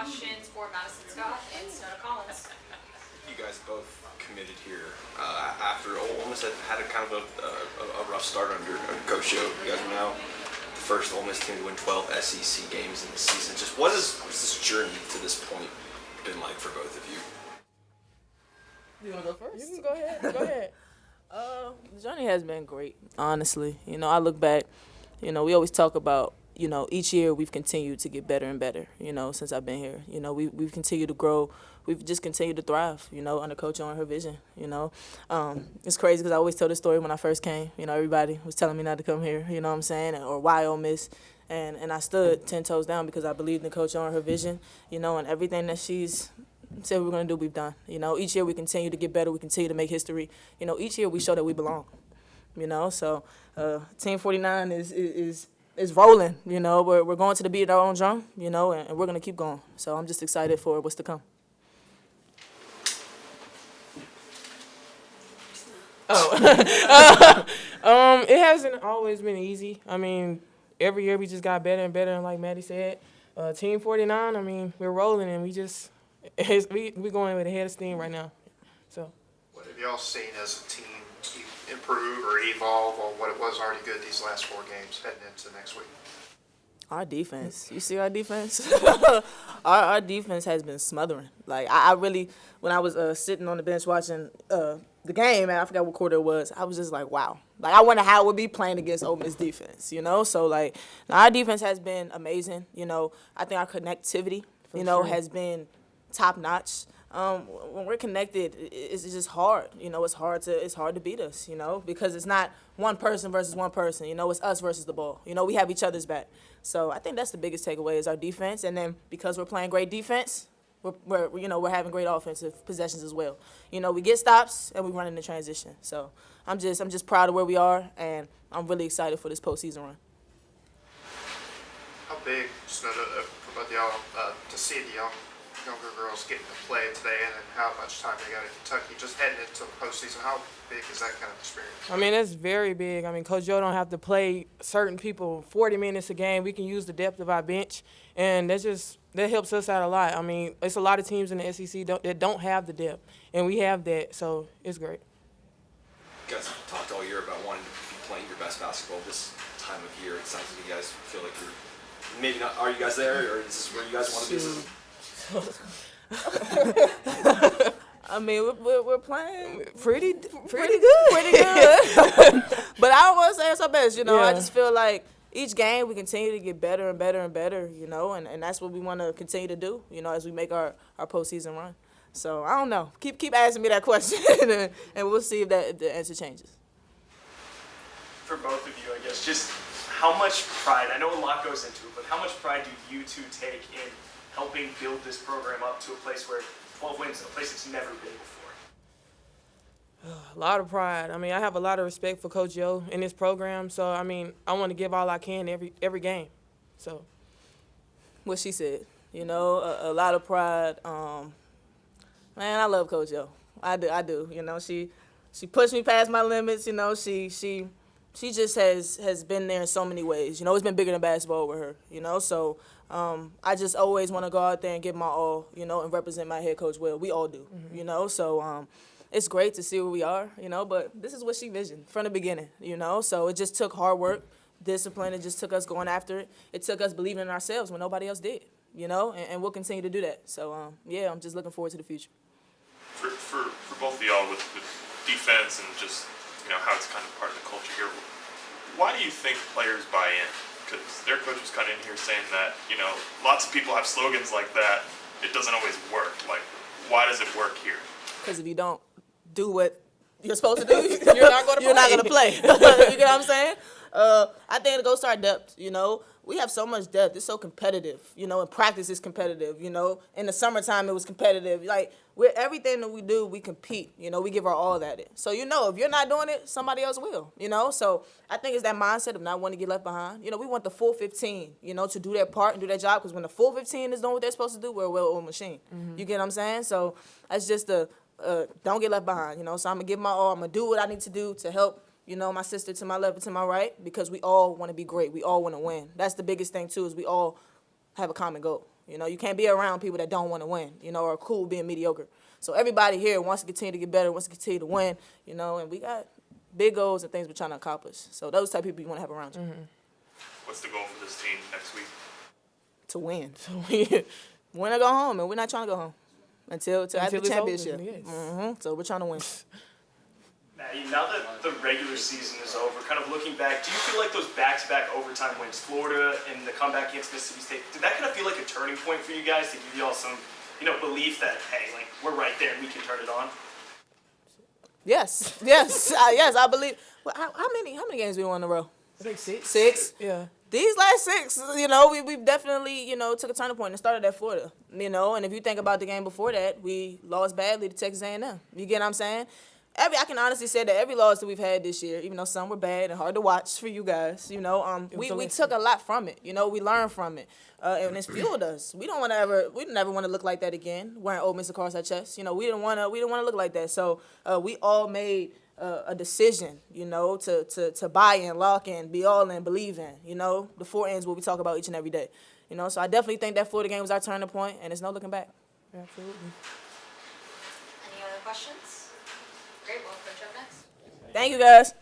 questions for Madison Scott and Snudda Collins. You guys both committed here after Ole Miss had a kind of a rough start under Coach Joe. You guys are now the first Ole Miss team to win 12 SEC games in the season. Just what has this journey to this point been like for both of you? You want to go first? You can go ahead. Go ahead. The journey has been great, honestly. I look back, we always talk about, each year we've continued to get better and better, since I've been here. We've continued to grow. We've just continued to thrive, under Coach O and her vision, It's crazy because I always tell this story when I first came. Everybody was telling me not to come here, you know what I'm saying, or why Ole Miss. And I stood 10 toes down because I believed in Coach O and her vision, and everything that she's said we're going to do, we've done. Each year we continue to get better. We continue to make history. Each year we show that we belong, So Team 49 is rolling, We're going to the beat of our own drum, and we're going to keep going. So I'm just excited for what's to come. It hasn't always been easy. Every year we just got better and better, and like Maddie said, Team 49, we're rolling, and we're going with a head of steam right now. So, what have y'all seen as a team improve or evolve on what it was already good these last 4 games heading into next week? Our defense. You see our defense? our defense has been smothering. Like, I really, when I was sitting on the bench watching the game, and I forgot what quarter it was, I was just like, wow. Like, I wonder how it would be playing against Ole Miss defense, So, like, our defense has been amazing. I think our connectivity, has been top-notch. When we're connected, it's just hard. It's hard to beat us, because it's not one person versus one person. It's us versus the ball. We have each other's back. So I think that's the biggest takeaway is our defense. And then because we're playing great defense, we're having great offensive possessions as well. We get stops and we run into transition. So I'm just proud of where we are, and I'm really excited for this postseason run. How big, Snudda, for both y'all, to see the younger girls getting to play today, and then how much time they got in Kentucky just heading into the postseason? How big is that kind of experience? It's very big. Coach Joe don't have to play certain people 40 minutes a game. We can use the depth of our bench, and that helps us out a lot. It's a lot of teams in the SEC that don't have the depth, and we have that, so it's great. You guys have talked all year about wanting to be playing your best basketball this time of year. It sounds like you guys feel like you're maybe not. Are you guys there, or is this where you guys want to be? We're playing pretty good. Pretty good. But I don't want to say it's our best, Yeah. I just feel like each game we continue to get better and better and better, and that's what we want to continue to do, as we make our postseason run. So I don't know. Keep asking me that question, and we'll see if the answer changes. For both of you, I guess, just how much pride, I know a lot goes into it, but how much pride do you two take in helping build this program up to a place where 12 wins, a place it's never been before? A lot of pride. I have a lot of respect for Coach Joe in this program, so I want to give all I can every game. So, what she said, a lot of pride. Man, I love Coach Joe. I do. She pushed me past my limits. She just has been there in so many ways. It's been bigger than basketball with her. So. I just always want to go out there and give my all, and represent my head coach well. We all do, So it's great to see where we are, but this is what she visioned from the beginning, So it just took hard work, discipline. It just took us going after it. It took us believing in ourselves when nobody else did, and we'll continue to do that. So, I'm just looking forward to the future. For both of y'all with defense and just, how it's kind of part of the culture here, why do you think players buy in? Because their coach was kind of in here saying that, lots of people have slogans like that. It doesn't always work. Like, why does it work here? Because if you don't do what you're supposed to do, you're not going to play. You get what I'm saying? I think it goes to our depth, We have so much depth. It's so competitive, In practice, it's competitive, In the summertime, it was competitive. Like, with everything that we do, we compete, We give our all at it. So, if you're not doing it, somebody else will, So I think it's that mindset of not wanting to get left behind. We want the full 15, to do their part and do their job. Because when the full 15 is doing what they're supposed to do, we're a well-oiled machine. Mm-hmm. You get what I'm saying? So that's just don't get left behind, So I'm going to give my all. I'm going to do what I need to do to help, my sister to my left and to my right, because we all want to be great. We all want to win. That's the biggest thing, too, is we all have a common goal, You know, you can't be around people that don't want to win, you know, or are cool being mediocre. So everybody here wants to continue to get better, wants to continue to win, you know, and we got big goals and things we're trying to accomplish. So those type of people you want to have around you. What's the goal for this team next week? To win. Win or go home, and we're not trying to go home until after the it's championship. over, yes. So we're trying to win. Maddie, now that the regular season is over, kind of looking back, do you feel like those back-to-back overtime wins, Florida and the comeback against Mississippi State, did that kind of feel like a turning point for you guys to give you all some, you know, belief that, hey, like, we're right there and we can turn it on? Yes, yes, yes. I believe. Well, how many games we won in a row? I think 6. 6. Yeah. These last 6, you know, we definitely, you know, took a turning point and started at Florida, you know. And if you think about the game before that, we lost badly to Texas A&M. You get what I'm saying? I can honestly say that every loss that we've had this year, even though some were bad and hard to watch for you guys, you know, we took a lot from it. You know, we learned from it, and it's fueled us. We never want to look like that again, wearing Ole Miss across our chest. You know, we didn't want to look like that. So we all made a decision, you know, to buy in, lock in, be all in, believe in. You know, the 4 ends what we talk about each and every day. You know, so I definitely think that Florida game was our turning point, and there's no looking back. Absolutely. Any other questions? Great, well, Coach up next. Thank you, guys.